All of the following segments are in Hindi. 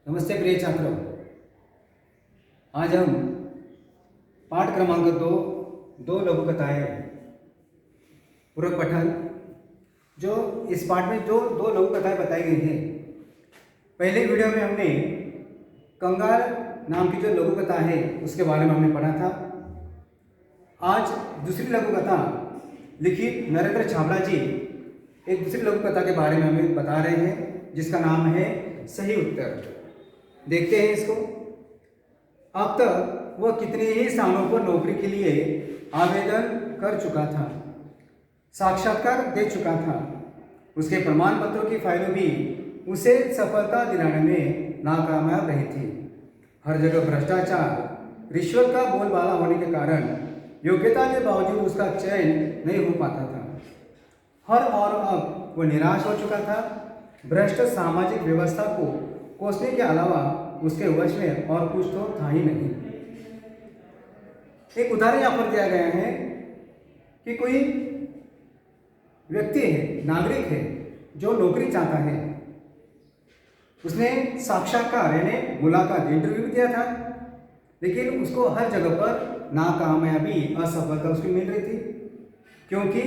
नमस्ते प्रिय छात्रों। आज हम पाठ क्रमांक दो लघु कथाएं पूरक पठन। जो इस पाठ में जो दो लघु कथाएं बताई गई हैं, पहले वीडियो में हमने कंगाल नाम की जो लघु कथा है उसके बारे में हमने पढ़ा था। आज दूसरी लघु कथा लिखित नरेंद्र छाबड़ा जी एक दूसरी लघु कथा के बारे में हमें बता रहे हैं, जिसका नाम है सही उत्तर। देखते हैं इसको। अब तक वह कितने ही स्थानों पर नौकरी के लिए आवेदन कर चुका था, साक्षात्कार दे चुका था। उसके प्रमाण पत्रों की फाइलें भी उसे सफलता दिलाने में नाकामयाब रही थी। हर जगह भ्रष्टाचार, रिश्वत का बोलबाला होने के कारण योग्यता के बावजूद उसका चयन नहीं हो पाता था। हर और अब वह निराश हो चुका था। भ्रष्ट सामाजिक व्यवस्था को कोसने के अलावा उसके वश में और कुछ तो था ही नहीं। एक उदाहरण यहाँ पर दिया गया है कि कोई व्यक्ति है, नागरिक है, जो नौकरी चाहता है। उसने साक्षात्कार यानी मुलाकात इंटरव्यू दिया था, लेकिन उसको हर जगह पर नाकामयाबी, असफलता उसकी मिल रही थी, क्योंकि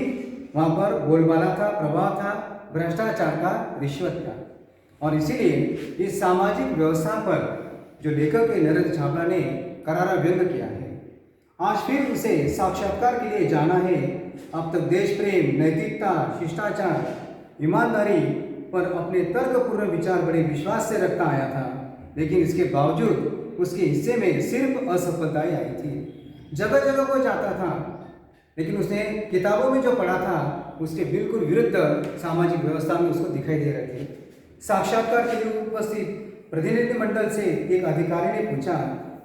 वहाँ पर बोलबाला था, प्रभाव था भ्रष्टाचार का, रिश्वत का। और इसीलिए इस सामाजिक व्यवस्था पर जो लेखक नरेंद्र छाबड़ा ने करारा व्यंग किया है। आज फिर उसे साक्षात्कार के लिए जाना है। अब तक देश प्रेम, नैतिकता, शिष्टाचार, ईमानदारी पर अपने तर्कपूर्ण विचार बड़े विश्वास से रखता आया था, लेकिन इसके बावजूद उसके हिस्से में सिर्फ असफलताएं आई थी। जगह जगह वो जाता था, लेकिन उसने किताबों में जो पढ़ा था उसके बिल्कुल विरुद्ध सामाजिक व्यवस्था में उसको दिखाई दे रहे थे। साक्षात्कार के लिए उपस्थित प्रतिनिधिमंडल से एक अधिकारी ने पूछा,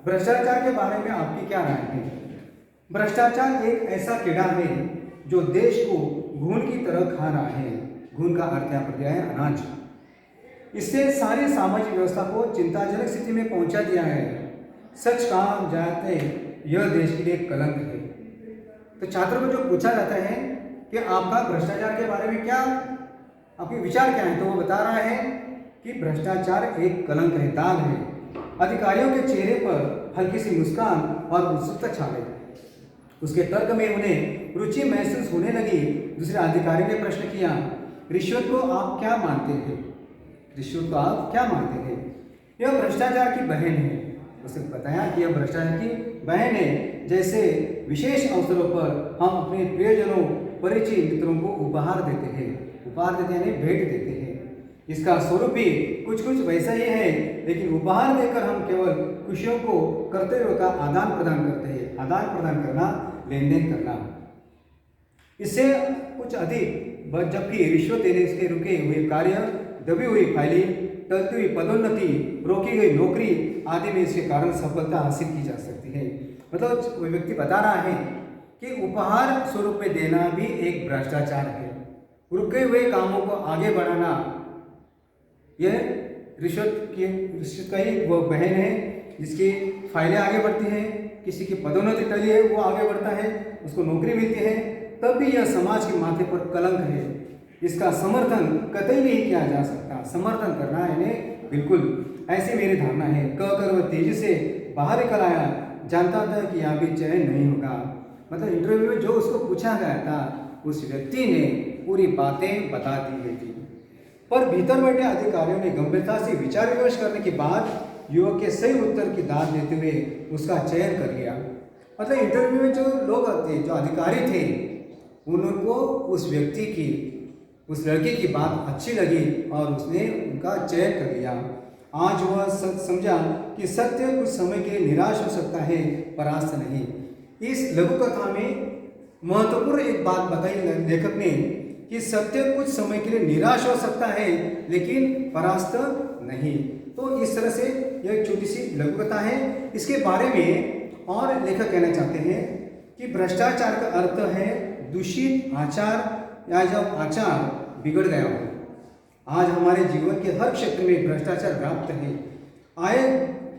भ्रष्टाचार के बारे में आपकी क्या राय है? भ्रष्टाचार एक ऐसा कीड़ा है जो देश को घून की तरह खा रहा है। घून का अर्थ यहाँ पर दिया है अनाज। इससे सारी सामाजिक व्यवस्था को चिंताजनक स्थिति में पहुंचा दिया है। सच कहा जाते यह देश के लिए कलंक है। तो छात्रों को जो पूछा जाता है कि आपका भ्रष्टाचार के बारे में क्या, आपके विचार क्या है, तो वो बता रहा है कि भ्रष्टाचार एक कलंक है, दाग है। अधिकारियों के चेहरे पर हल्की सी मुस्कान और उत्सुकता छा गई। उसके तर्क में उन्हें रुचि महसूस होने लगी। दूसरे अधिकारी ने प्रश्न किया, रिश्वत को आप क्या मानते हैं? रिश्वत को आप क्या मानते हैं? यह भ्रष्टाचार की बहन है। उसने बताया कि यह भ्रष्टाचार की बहन है। जैसे विशेष अवसरों पर हम अपने प्रियजनों, परिचित मित्रों को उपहार देते हैं, उपहार देते यानी भेंट देते हैं। इसका स्वरूप भी कुछ कुछ वैसा ही है, लेकिन उपहार देकर हम केवल खुशियों को कर्तव्यों का आदान प्रदान करते हैं। आदान प्रदान करना, लेन देन करना, इससे कुछ अधिक। जबकि रिश्वत देने से रुके हुए कार्य, दबी हुई फाइलें, टलती हुई पदोन्नति, रोकी गई नौकरी आदि में इसके कारण सफलता हासिल की जा सकती है। मतलब कोई व्यक्ति बता रहा है कि उपहार स्वरूप में देना भी एक भ्रष्टाचार है। रुके हुए कामों को आगे बढ़ाना, यह रिश्वत का ही वो बहन है, जिसकी फाइलें आगे बढ़ती हैं। किसी की पदोन्नति टली है, वो आगे बढ़ता है, उसको नौकरी मिलती है, तब भी यह समाज के माथे पर कलंक है। इसका समर्थन कतई नहीं किया जा सकता। समर्थन करना यानी बिल्कुल, ऐसी मेरी धारणा है। कहकर वह तेजी से बाहर निकल आया। जानता था कि यहाँ भी चयन नहीं होगा। मतलब इंटरव्यू में जो उसको पूछा गया था, उस व्यक्ति ने पूरी बातें बता दी गई थी, पर भीतर बैठे अधिकारियों ने गंभीरता से विचार विमर्श करने के बाद युवक के सही उत्तर की दाद देते हुए उसका चयन कर लिया। मतलब इंटरव्यू में जो लोग थे, जो अधिकारी थे, उनको उस व्यक्ति की, उस लड़के की बात अच्छी लगी और उसने उनका चयन कर लिया। आज वह समझा कि सत्य कुछ समय के लिए निराश हो सकता है, परास्त नहीं। इस लघु कथा में महत्वपूर्ण एक बात बताई लेखक ने कि सत्य कुछ समय के लिए निराश हो सकता है, लेकिन परास्त नहीं। तो इस तरह से यह एक छोटी सी लघु कथा है। इसके बारे में और लेखक कहना चाहते हैं कि भ्रष्टाचार का अर्थ है दूषित आचार, या जब आचार बिगड़ गया हो। आज हमारे जीवन के हर क्षेत्र में भ्रष्टाचार व्याप्त है। आए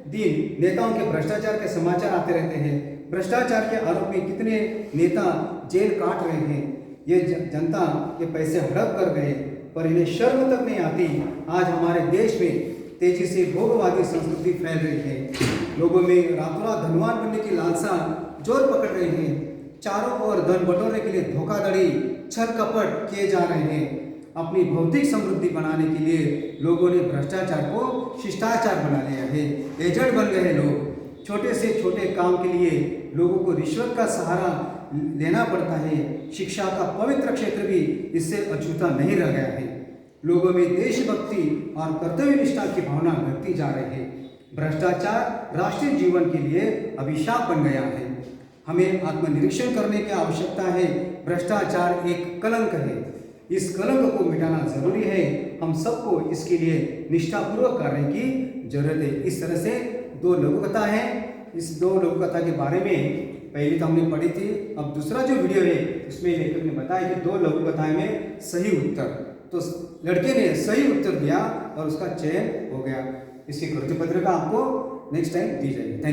दिन नेताओं के भ्रष्टाचार के समाचार आते रहते हैं। भ्रष्टाचार के आरोप में कितने नेता जेल काट रहे हैं। ये जनता के पैसे हड़प कर गए, पर इन्हें शर्म तक नहीं आती। आज हमारे देश में तेजी से भोगवादी संस्कृति फैल रही है। लोगों में रातों रात धनवान बनने की लालसा जोर पकड़ रही है। चारों ओर धन बटोरने के लिए धोखाधड़ी, छल कपट किए जा रहे हैं। अपनी भौतिक समृद्धि बनाने के लिए लोगों ने भ्रष्टाचार को शिष्टाचार बना लिया है। एजेंट बन गए लोग। छोटे से छोटे काम के लिए लोगों को रिश्वत का सहारा लेना पड़ता है। शिक्षा का पवित्र क्षेत्र भी इससे अछूता नहीं रह गया है। लोगों में देशभक्ति और कर्तव्य निष्ठा की भावना बढ़ती जा रही है। भ्रष्टाचार राष्ट्रीय जीवन के लिए अभिशाप बन गया है। हमें आत्मनिरीक्षण करने की आवश्यकता है। भ्रष्टाचार एक कलंक है। इस कलंक को मिटाना जरूरी है। हम सबको इसके लिए निष्ठापूर्वक कार्य की जरूरत है। इस तरह से 2 लघु कथा है। इस 2 लघु कथा के बारे में पहले तो हमने पढ़ी थी। अब दूसरा जो वीडियो है उसमें लेखक ने बताया कि 2 लघु कथाएं में सही उत्तर, तो लड़के ने सही उत्तर दिया और उसका चयन हो गया। इसकी कृति पत्रिका आपको नेक्स्ट टाइम दी जाएगी। Thank you.